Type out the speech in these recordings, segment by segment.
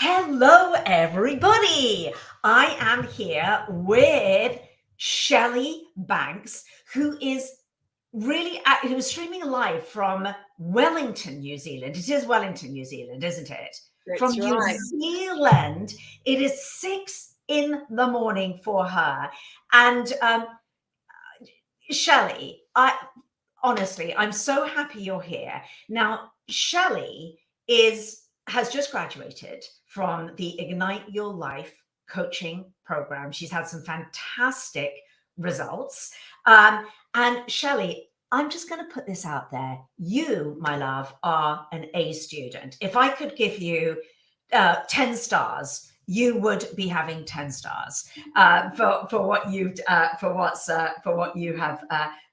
Hello, everybody. I am here with Shelley Banks, who is who's streaming live from Wellington, New Zealand. It is Wellington, New Zealand, isn't it? From That's New right. Zealand. It is 6 in the morning for her. And Shelley, honestly, I'm so happy you're here. Now, Shelley has just graduated from the Ignite Your Life coaching program. She's had some fantastic results. And Shelley, I'm just going to put this out there. You, my love, are an A student. If I could give you 10 stars, you would be having 10 stars for what you have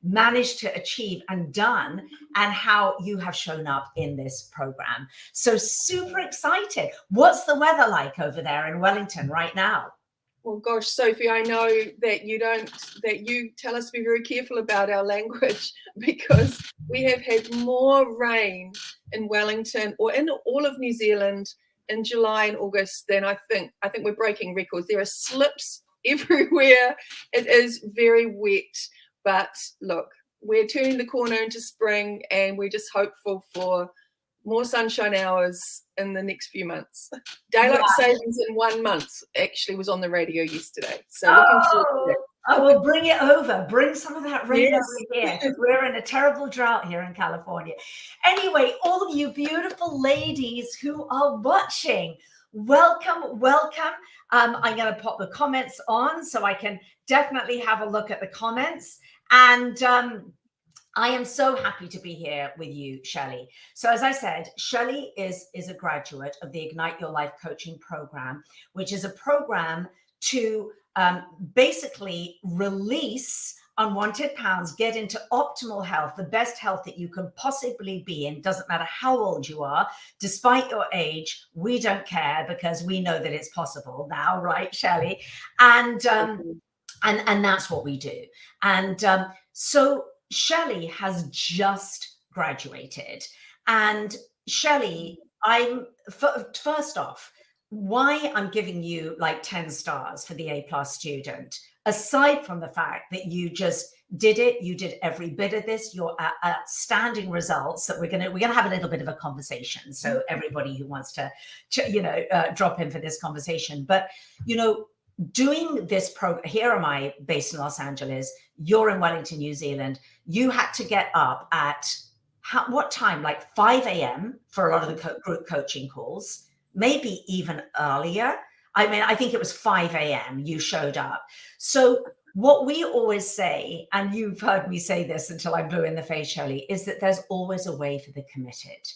managed to achieve and done, and how you have shown up in this program. So super excited. What's the weather like over there in Wellington right now? Well, gosh, Sophie, I know that you tell us to be very careful about our language because we have had more rain in Wellington or in all of New Zealand in July and August than I think. I think we're breaking records. There are slips everywhere. It is very wet, but look, we're turning the corner into spring and we're just hopeful for more sunshine hours in the next few months. Daylight savings in 1 month actually was on the radio yesterday. So looking forward to that. I will bring it over. Bring some of that rain Yes. over here, because we're in a terrible drought here in California. Anyway, all of you beautiful ladies who are watching, welcome, welcome. I'm going to pop the comments on so I can definitely have a look at the comments. And I am so happy to be here with you, Shelley. So as I said, Shelley is a graduate of the Ignite Your Life coaching program, which is a program to basically release unwanted pounds, get into optimal health, the best health that you can possibly be in. Doesn't matter how old you are, despite your age, we don't care because we know that it's possible now, right, Shelley? And that's what we do. And so Shelley has just graduated. And Shelley, first off, why I'm giving you like 10 stars for the A+ student, aside from the fact that you just did it, you did every bit of this, your outstanding results, that we're gonna have a little bit of a conversation. So everybody who wants to drop in for this conversation, but doing this program, here am I based in Los Angeles, you're in Wellington, New Zealand. You had to get up at what time? Like 5 a.m. for a lot of the group coaching calls, maybe even earlier. I mean, I think it was 5 a.m. you showed up. So what we always say, and you've heard me say this until I'm blue in the face, Shelley, is that there's always a way for the committed.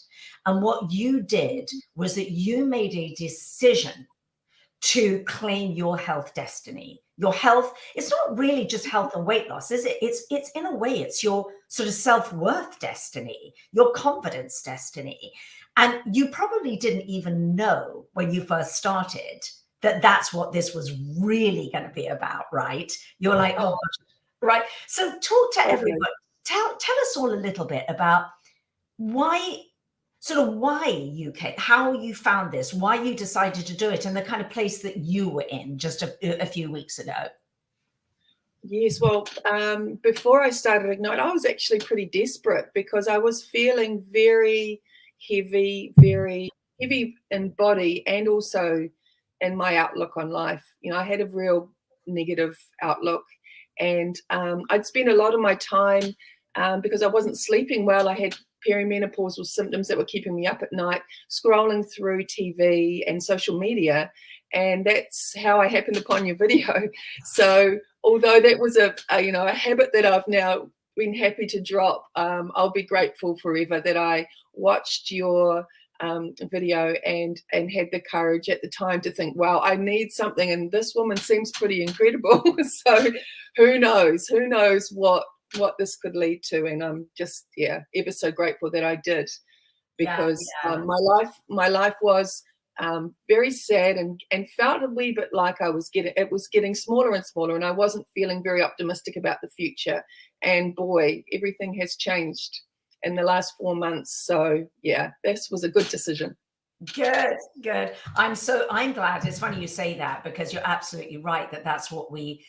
And what you did was that you made a decision to claim your health destiny. Your health, it's not really just health and weight loss, is it? It's in a way, it's your sort of self-worth destiny, your confidence destiny. And you probably didn't even know when you first started that that's what this was really going to be about, right? You're like, oh, right. So talk to everybody. Tell us all a little bit about why UK, how you found this, why you decided to do it, and the kind of place that you were in just a few weeks ago. Yes, well, before I started Ignite, I was actually pretty desperate because I was feeling very heavy in body and also in my outlook on life. I had a real negative outlook, and I'd spent a lot of my time because I wasn't sleeping well. I had perimenopausal symptoms that were keeping me up at night, scrolling through TV and social media. And that's how I happened upon your video. So although that was a habit that I've now been happy to drop, I'll be grateful forever that I watched your video and had the courage at the time to think, wow, I need something, and this woman seems pretty incredible. So who knows what this could lead to. And I'm just ever so grateful that I did, because my life was very sad and felt a wee bit like it was getting smaller and smaller, and I wasn't feeling very optimistic about the future. And boy, everything has changed in the last 4 months. So this was a good decision. Good, good. I'm glad. It's funny you say that, because you're absolutely right that that's what we,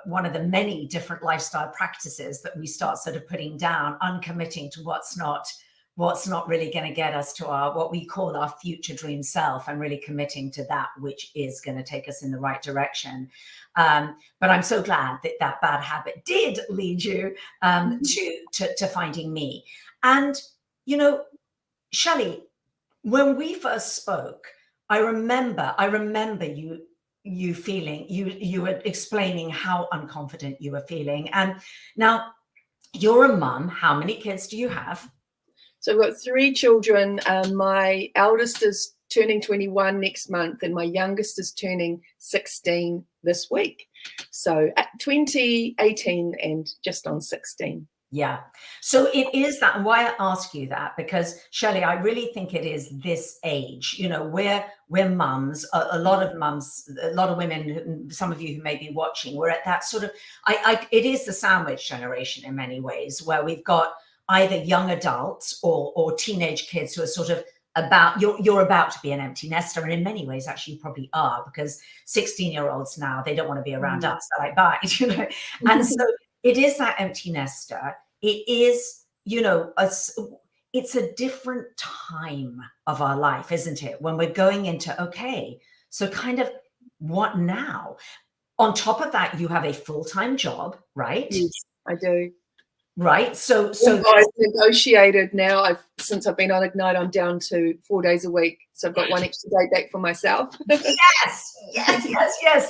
one of the many different lifestyle practices that we start sort of putting down, uncommitting to what's not really going to get us to our, what we call our future dream self, and really committing to that which is going to take us in the right direction. But I'm so glad that that bad habit did lead you to finding me. And, Shelley, when we first spoke, I remember you feeling, you were explaining how unconfident you were feeling. And now you're a mum. How many kids do you have? So I've got 3 children. My eldest is turning 21 next month, and my youngest is turning 16 this week. So at 20, 18, and just on 16. Yeah. So it is that. And why I ask you that, because Shelley, I really think it is this age, we're mums, a lot of mums, a lot of women, some of you who may be watching, we're at that sort of, it is the sandwich generation in many ways, where we've got either young adults or teenage kids who are sort of you're about to be an empty nester. And in many ways, actually, you probably are, because 16-year-olds now, they don't want to be around us. They're like, bye, And so it is that empty nester. It is, it's a different time of our life, isn't it? When we're going into, okay, so kind of what now? On top of that, you have a full-time job, right? Yes, I do. Right. So I've negotiated now. Since I've been on Ignite, I'm down to 4 days a week. So I've got one extra day back for myself. Yes,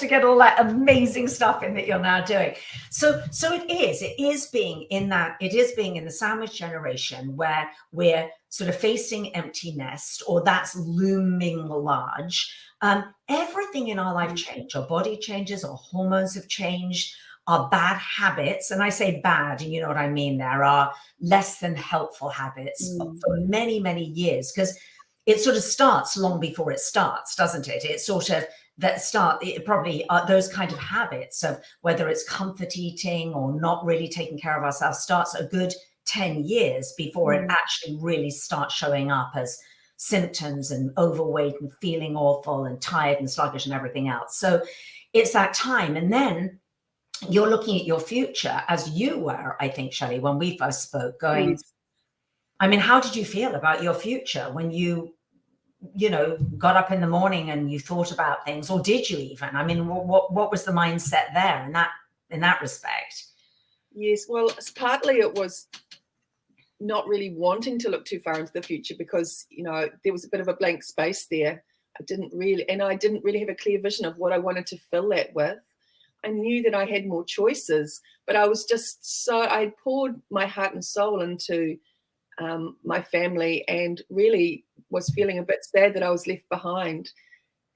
to get all that amazing stuff in that you're now doing. So it is being in the sandwich generation, where we're sort of facing empty nest, or that's looming large. Everything in our life changed. Our body changes, our hormones have changed. Our bad habits, and I say bad, and you know what I mean, there are less than helpful habits for many, many years, because it sort of starts long before it starts, doesn't it? It's sort of it probably those kind of habits of whether it's comfort eating or not really taking care of ourselves starts a good 10 years before it actually really starts showing up as symptoms and overweight and feeling awful and tired and sluggish and everything else. So it's that time. And then you're looking at your future, as you were, I think, Shelley, when we first spoke, going, Yes. I mean, how did you feel about your future when you got up in the morning and you thought about things, or did you even? I mean, what was the mindset there in that respect? Yes, well, partly it was not really wanting to look too far into the future, because, there was a bit of a blank space there. I didn't really have a clear vision of what I wanted to fill that with. I knew that I had more choices, but I was just I poured my heart and soul into my family, and really was feeling a bit sad that I was left behind.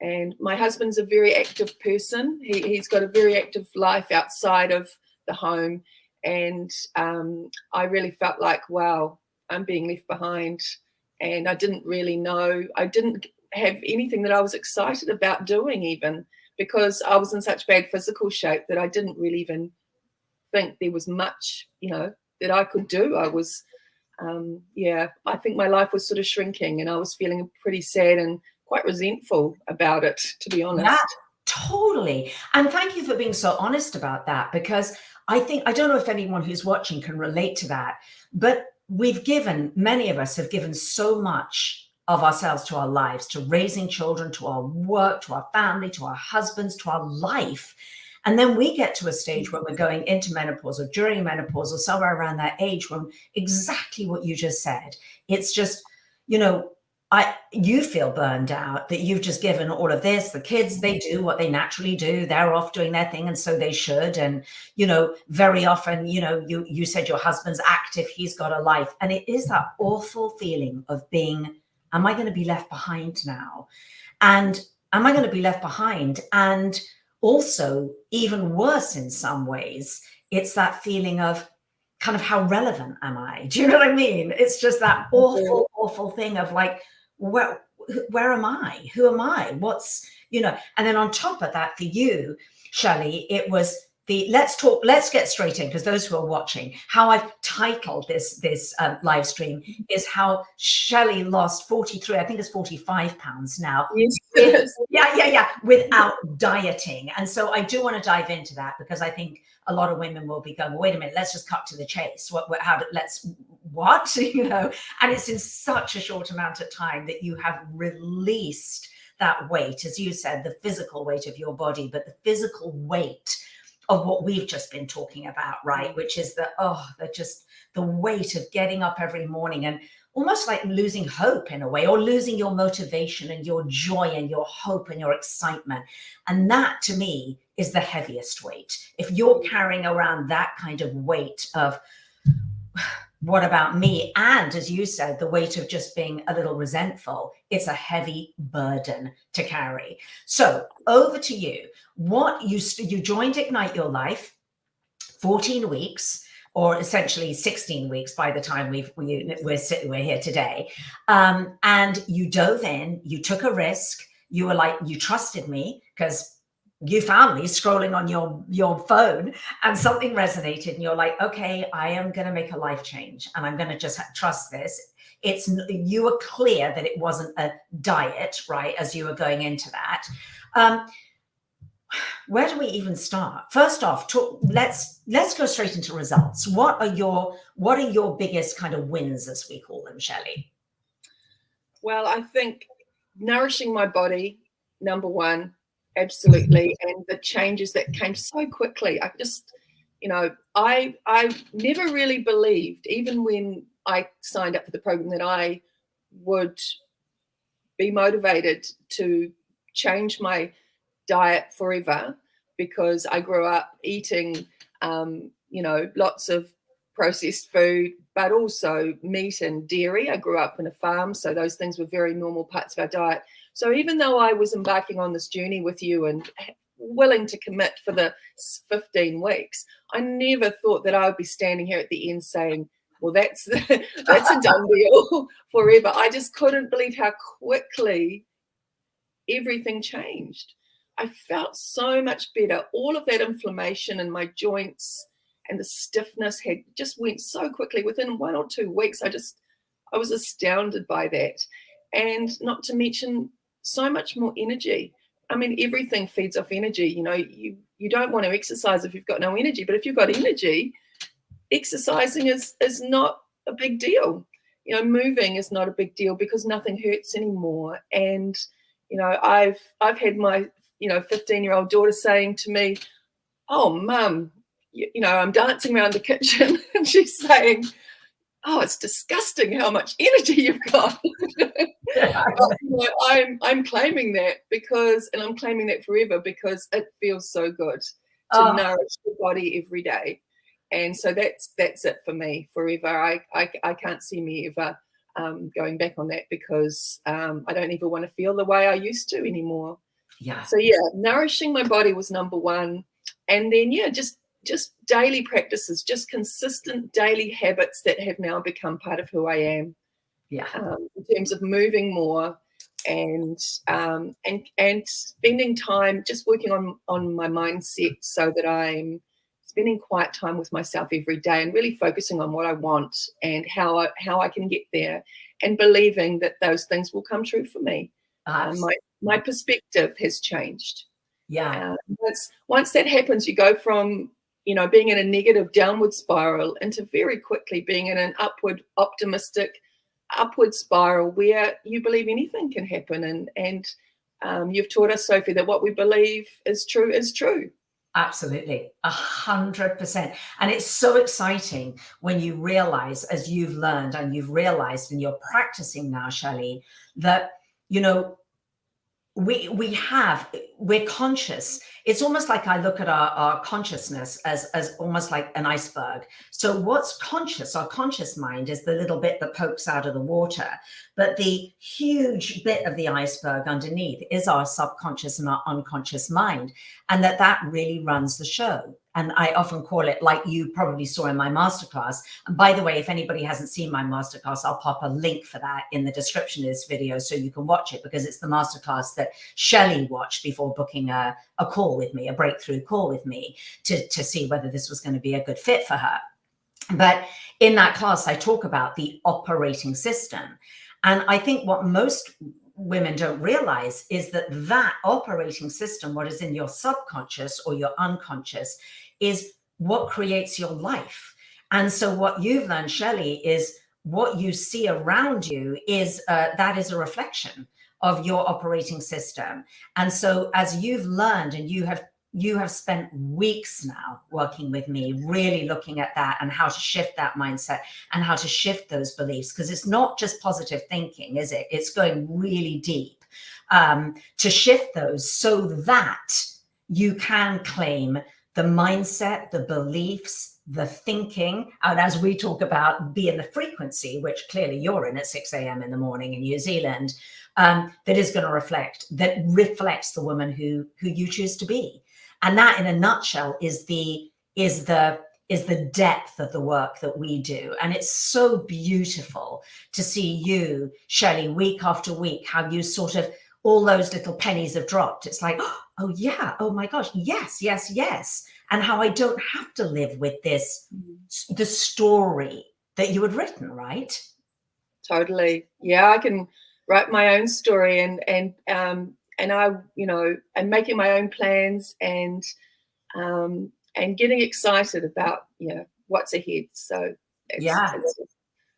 And my husband's a very active person. He's got a very active life outside of the home. And I really felt like, wow, I'm being left behind. And I didn't really know. I didn't have anything that I was excited about doing, even, because I was in such bad physical shape that I didn't really even think there was much, that I could do. I was, I think my life was sort of shrinking, and I was feeling pretty sad and quite resentful about it, to be honest. Yeah, totally. And thank you for being so honest about that, because I don't know if anyone who's watching can relate to that, but many of us have given so much of ourselves to our lives, to raising children, to our work, to our family, to our husbands, to our life. And then we get to a stage where we're going into menopause or during menopause or somewhere around that age, when exactly what you just said, it's just, you feel burned out that you've just given all of this. The kids, they do what they naturally do. They're off doing their thing, and so they should. And, very often, you said your husband's active, he's got a life. And it is that awful feeling of being, am I going to be left behind now? And am I going to be left behind? And also, even worse in some ways, it's that feeling of kind of, how relevant am I? Do you know what I mean? It's just that awful, awful thing of like, where am I? Who am I? And then on top of that, for you, Shelley, it was let's get straight in, because those who are watching, how I've titled this live stream is how Shelley lost 43, I think it's 45 pounds now. Yes. Without dieting. And so I do want to dive into that, because I think a lot of women will be going, wait a minute, let's just cut to the chase. What? You know, and it's in such a short amount of time that you have released that weight, as you said, the physical weight of your body, but the physical weight of what we've just been talking about, right? Which is the weight of getting up every morning and almost like losing hope in a way, or losing your motivation and your joy and your hope and your excitement. And that, to me, is the heaviest weight. If you're carrying around that kind of weight of, what about me? And as you said, the weight of just being a little resentful, it's a heavy burden to carry. So over to you. You joined Ignite Your Life, 14 weeks, or essentially 16 weeks by the time we're here today. And you dove in, you took a risk. You were like, you trusted me, because you found me scrolling on your phone and something resonated, and you're like, okay, I am going to make a life change, and I'm going to just trust this. You were clear that it wasn't a diet, right? As you were going into that. Where do we even start? First off, let's go straight into results. What are your biggest kind of wins, as we call them, Shelley? Well, I think nourishing my body, number one, absolutely. And the changes that came so quickly. I just, I never really believed, even when I signed up for the program, that I would be motivated to change my diet forever, because I grew up eating, lots of processed food, but also meat and dairy. I grew up in a farm, so those things were very normal parts of our diet. So even though I was embarking on this journey with you and willing to commit for the 15 weeks, I never thought that I would be standing here at the end saying, well, that's a done deal forever. I just couldn't believe how quickly everything changed. I felt so much better. All of that inflammation in my joints and the stiffness had just went so quickly. Within 1 or 2 weeks, I was astounded by that. And not to mention so much more energy. I mean, everything feeds off energy. You don't want to exercise if you've got no energy, but if you've got energy, exercising is not a big deal. Moving is not a big deal, because nothing hurts anymore. And I've had my 15-year-old daughter saying to me, oh, Mum, I'm dancing around the kitchen, and she's saying, oh, it's disgusting how much energy you've got. But, I'm claiming that, and I'm claiming that forever, because it feels so good to nourish the body every day. And so that's it for me forever. I can't see me ever going back on that, because I don't even want to feel the way I used to anymore. Yeah. So nourishing my body was number one. And then, just daily practices, just consistent daily habits that have now become part of who I am. Yeah. In terms of moving more and spending time just working on my mindset, so that I'm spending quiet time with myself every day and really focusing on what I want and how I can get there, and believing that those things will come true for me. My perspective has changed. Yeah. Once that happens, you go from being in a negative downward spiral into very quickly being in an optimistic upward spiral, where you believe anything can happen. And you've taught us, Sophie, that what we believe is true is true. Absolutely, 100%. And it's so exciting when you realize, as you've learned and you've realized and you're practicing now, Shelley, that we're conscious. It's almost like I look at our consciousness as almost like an iceberg. So what's conscious, our conscious mind, is the little bit that pokes out of the water, but the huge bit of the iceberg underneath is our subconscious and our unconscious mind, and that really runs the show. And I often call it, like you probably saw in my masterclass. And by the way, if anybody hasn't seen my masterclass, I'll pop a link for that in the description of this video so you can watch it, because it's the masterclass that Shelley watched before booking a call with me, a breakthrough call with me, to see whether this was going to be a good fit for her. But in that class, I talk about the operating system. And I think what most women don't realize is that that operating system, what is in your subconscious or your unconscious, is what creates your life. And so what you've learned, Shelley, is what you see around you is that is a reflection of your operating system. And so as you've learned, and you have spent weeks now working with me, really looking at that and how to shift that mindset and how to shift those beliefs, because it's not just positive thinking, is it? It's going really deep to shift those so that you can claim the mindset, the beliefs, the thinking, and as we talk about, be in the frequency, which clearly you're in at 6 a.m. in the morning in New Zealand, that is going to reflects the woman who you choose to be. And that, in a nutshell, is the depth of the work that we do. And it's so beautiful to see you, Shelley, week after week, how you sort of, all those little pennies have dropped. It's like, oh yeah, oh my gosh, yes, yes, yes. And how I don't have to live with this, the story that you had written, right? Totally. Yeah, I can write my own story, and I, you know, I'm making my own plans, and getting excited about, you know, what's ahead. So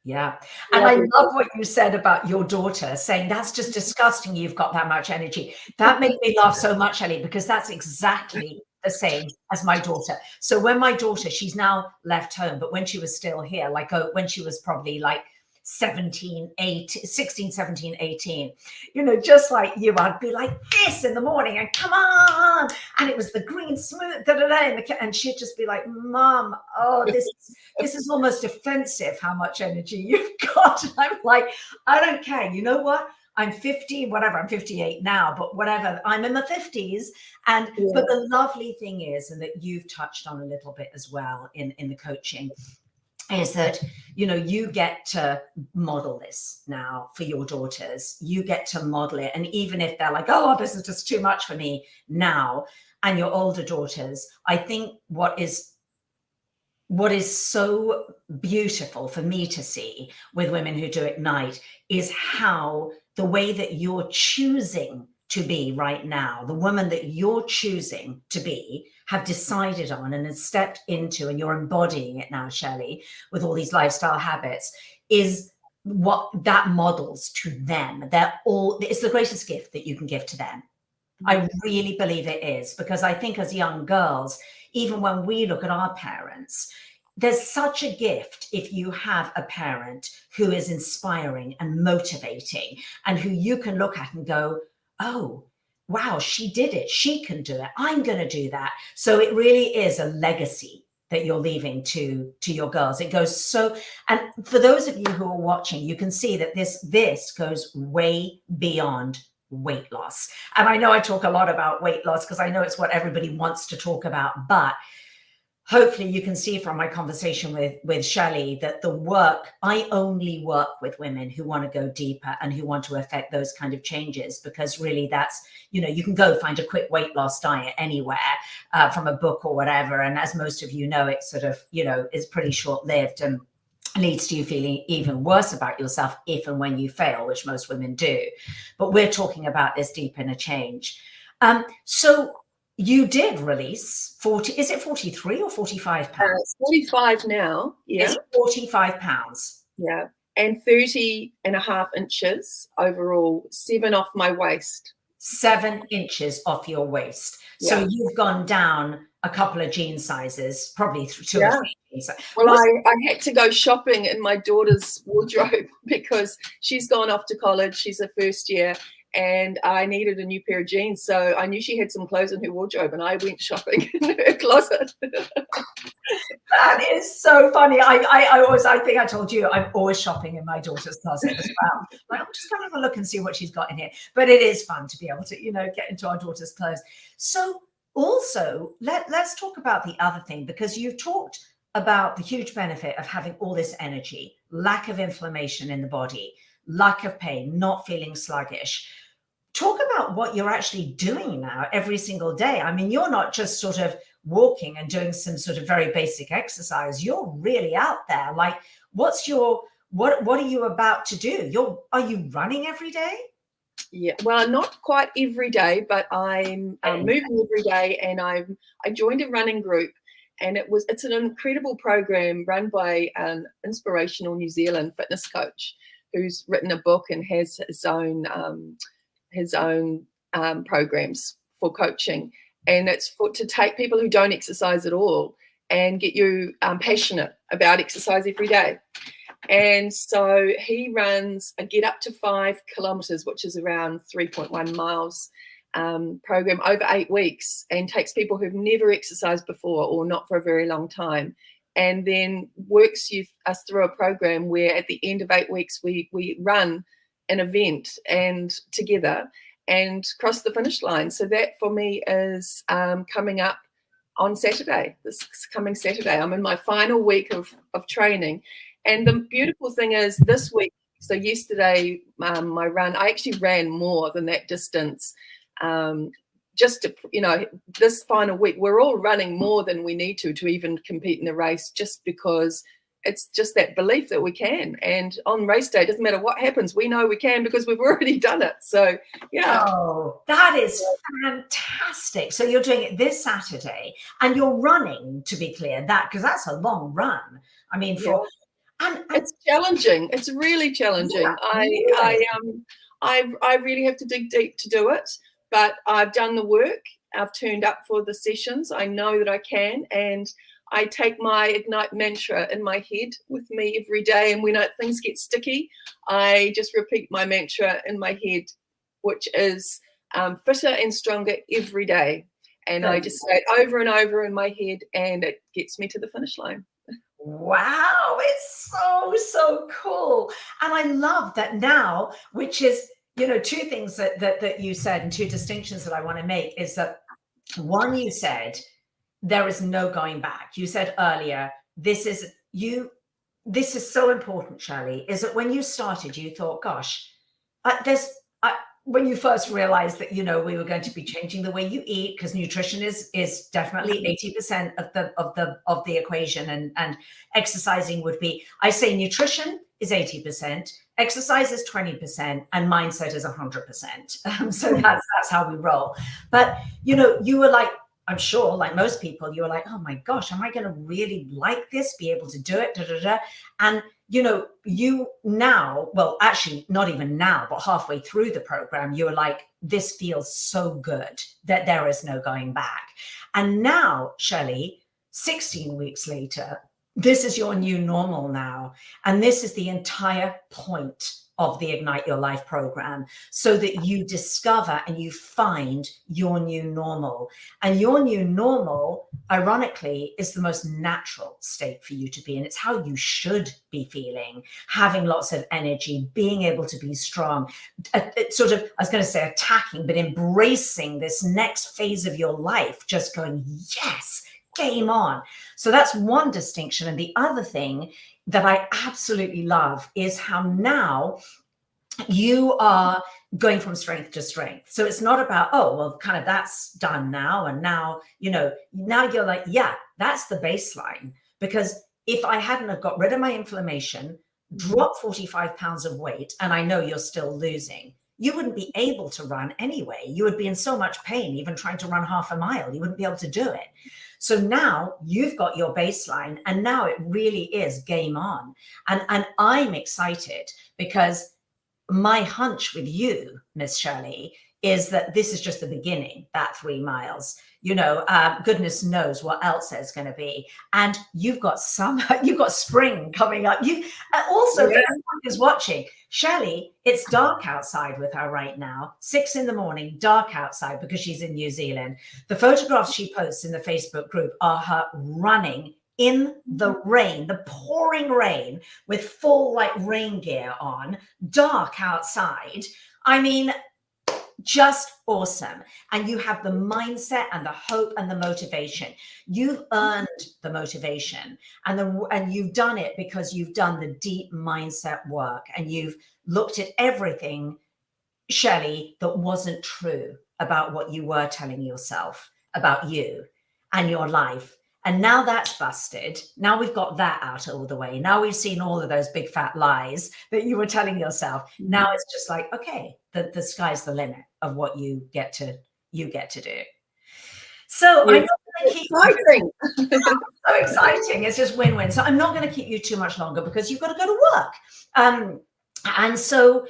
yeah. And I love what you said about your daughter saying, that's just disgusting, you've got that much energy. That made me laugh so much, Shelley, because that's exactly the same as my daughter. So when my daughter, she's now left home, but when she was still here, like when she was probably like 16, 17, 18, you know, just like you, I'd be like this in the morning and come on, and it was the green smooth and she'd just be like, Mom, oh, this is almost offensive how much energy you've got. And I'm like, I don't care, you know what, I'm 50, whatever, I'm 58 now, but whatever, I'm in the 50s. And but the lovely thing is, and that you've touched on a little bit as well in the coaching, is that, you know, you get to model this now for your daughters. You get to model it. And even if they're like, oh, this is just too much for me now, and your older daughters, I think what is so beautiful for me to see with women who do Ignite is how the way that you're choosing to be right now, the woman that you're choosing to be, have decided on and have stepped into, and you're embodying it now, Shelley, with all these lifestyle habits, is what that models to them. It's the greatest gift that you can give to them. I really believe it is, because I think as young girls, even when we look at our parents, there's such a gift if you have a parent who is inspiring and motivating, and who you can look at and go, oh, wow, she did it. She can do it. I'm going to do that. So it really is a legacy that you're leaving to your girls. It goes so, and for those of you who are watching, you can see that this goes way beyond weight loss. And I know I talk a lot about weight loss because I know it's what everybody wants to talk about, but hopefully you can see from my conversation with Shelley that I only work with women who want to go deeper and who want to affect those kind of changes, because really that's, you know, you can go find a quick weight loss diet anywhere from a book or whatever. And as most of you know, it sort of, you know, is pretty short-lived and leads to you feeling even worse about yourself if and when you fail, which most women do. But we're talking about this deep inner change. So you did release 40, is it 43 or 45 pounds? It's 45 now. Yeah. It's 45 pounds. Yeah. And 30.5 inches overall, 7 off my waist. 7 inches off your waist. Yeah. So you've gone down a couple of jean sizes, probably 2 or 3 jeans. Well, I had to go shopping in my daughter's wardrobe because she's gone off to college. She's a first year. And I needed a new pair of jeans. So I knew she had some clothes in her wardrobe, and I went shopping in her closet. That is so funny. I think I told you, I'm always shopping in my daughter's closet as well. Like, I'm just going to have a look and see what she's got in here. But it is fun to be able to, you know, get into our daughter's clothes. So also, let's talk about the other thing, because you've talked about the huge benefit of having all this energy, lack of inflammation in the body, lack of pain, not feeling sluggish. Talk about what you're actually doing now every single day. I mean, you're not just sort of walking and doing some sort of very basic exercise. You're really out there. Like, what are you about to do? Are you running every day? Yeah, well, not quite every day, but I'm moving every day, and I joined a running group, and it's an incredible program run by an inspirational New Zealand fitness coach who's written a book and has his own programs for coaching, and it's to take people who don't exercise at all and get you passionate about exercise every day. And so he runs a Get Up to 5 kilometers, which is around 3.1 miles program over 8 weeks, and takes people who've never exercised before or not for a very long time, and then works us through a program where at the end of 8 weeks we run an event and together and cross the finish line. So that for me is coming up on Saturday, this coming Saturday. I'm in my final week of training. And the beautiful thing is this week, so yesterday, my run, I actually ran more than that distance. Just to, this final week, we're all running more than we need to even compete in the race, just because it's just that belief that we can. And on race day, it doesn't matter what happens, we know we can because we've already done it. So, yeah. Oh, that is fantastic. So you're doing it this Saturday, and you're running, to be clear, because that's a long run. I mean, and it's challenging. It's really challenging. Yeah, I really have to dig deep to do it, but I've done the work. I've turned up for the sessions. I know that I can, and I take my Ignite mantra in my head with me every day. And when things get sticky, I just repeat my mantra in my head, which is fitter and stronger every day. And I just say it over and over in my head, and it gets me to the finish line. Wow, it's so cool. And I love that now, which is, two things that you said, and two distinctions that I want to make is that, one, you said there is no going back. You said earlier, this is so important, Shelley, is that when you started, you thought, gosh, when you first realized that, we were going to be changing the way you eat, because nutrition is definitely 80% of the equation, and exercising would be, I say nutrition is 80%, exercise is 20%, and mindset is 100%. So that's how we roll. But, you were like, I'm sure, like most people, you were like, oh my gosh, am I going to really like this, be able to do it? Da, da, da. And, you now, well, actually not even now, but halfway through the program, you were like, this feels so good that there is no going back. And now, Shelley, 16 weeks later, this is your new normal now. And this is the entire point of the Ignite Your Life program, so that you discover and you find your new normal. And your new normal, ironically, is the most natural state for you to be in. It's how you should be feeling, having lots of energy, being able to be strong, sort of, I was going to say attacking, but embracing this next phase of your life, just going, yes, game on. So that's one distinction. And the other thing that I absolutely love is how now you are going from strength to strength. So it's not about, oh, well, kind of that's done now. And now, now you're like, yeah, that's the baseline. Because if I hadn't have got rid of my inflammation, dropped 45 pounds of weight, and I know you're still losing, you wouldn't be able to run anyway. You would be in so much pain, even trying to run half a mile. You wouldn't be able to do it. So now you've got your baseline, and now it really is game on. And I'm excited, because my hunch with you, Miss Shelley, is that this is just the beginning, that 3 miles. Goodness knows what else there's going to be. And you've got spring coming up. Also, for everyone who's watching, Shelley, it's dark outside with her right now, 6 a.m, dark outside, because she's in New Zealand. The photographs she posts in the Facebook group are her running in the rain, the pouring rain, with full rain gear on, dark outside. I mean, just awesome. And you have the mindset and the hope and the motivation. You've earned the motivation, and you've done it because you've done the deep mindset work, and you've looked at everything, Shelley, that wasn't true about what you were telling yourself about you and your life. And now that's busted. Now we've got that out all the way. Now we've seen all of those big fat lies that you were telling yourself. Now it's just like, okay, the sky's the limit of what you get to do. So Yes, I'm not going to keep exciting. so exciting. It's just win-win. So I'm not going to keep you too much longer because you've got to go to work. And so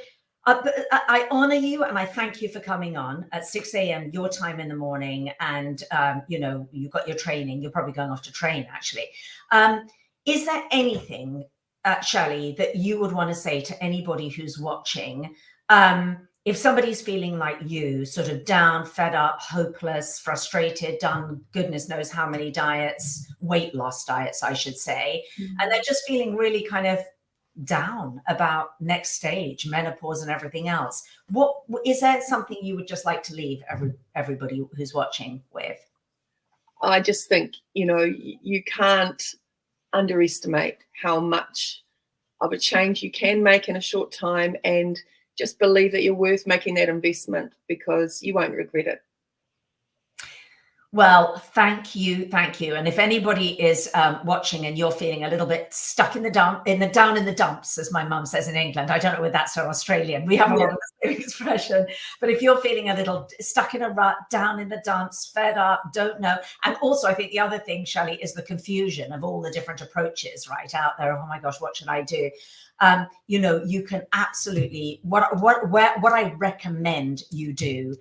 I honor you and I thank you for coming on at 6 a.m. your time in the morning. And, you know, you've got your training. You're probably going off to train, actually. Is there anything, Shelley, that you would want to say to anybody who's watching? If somebody's feeling like you, sort of down, fed up, hopeless, frustrated, done goodness knows how many diets, weight loss diets, I should say, and they're just feeling really kind of down about next stage, menopause and everything else, what is there something you would just like to leave everybody who's watching with? I just think, you know, you can't underestimate how much of a change you can make in a short time, and just believe that you're worth making that investment because you won't regret it. Well, thank you. And if anybody is watching and you're feeling a little bit stuck in the down in the dumps, as my mum says in England, I don't know whether that's so Australian. We have a lot of the same expression. But if you're feeling a little stuck in a rut, down in the dumps, fed up, don't know. And also, I think the other thing, Shelley, is the confusion of all the different approaches right out there. Oh my gosh, what should I do? You know, you can absolutely, what I recommend you do,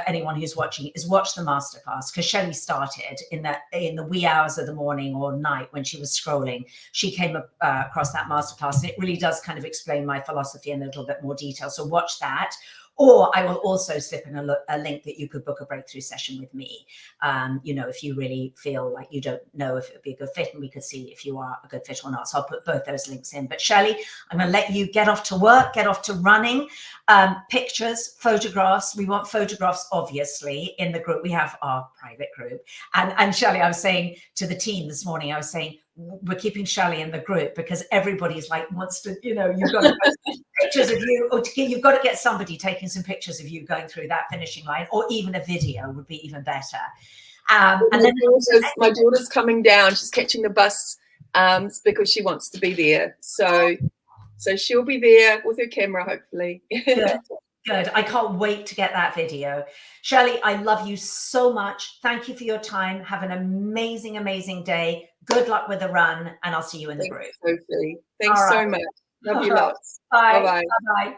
anyone who's watching, is watch the masterclass, because Shelley started in the wee hours of the morning or night when she was scrolling. She came across that masterclass, and it really does kind of explain my philosophy in a little bit more detail. So watch that. Or I will also slip in a link that you could book a breakthrough session with me. You know, if you really feel like you don't know if it would be a good fit, and we could see if you are a good fit or not. So I'll put both those links in. But Shelley, I'm going to let you get off to work, get off to running. Pictures, photographs. We want photographs, obviously, in the group. We have our private group. And Shelley, I was saying to the team this morning, I was saying, we're keeping Shelley in the group because everybody's like wants to, you know, you've got to post pictures of you, or you've got to get somebody taking some pictures of you going through that finishing line, or even a video would be even better. And then my daughter's coming down. She's catching the bus because she wants to be there. So she'll be there with her camera, hopefully. Good. I can't wait to get that video. Shelley, I love you so much. Thank you for your time. Have an amazing, amazing day. Good luck with the run, and I'll see you in the group. Sophie. Thanks so much. Love you lots. Bye. Bye-bye. Bye-bye.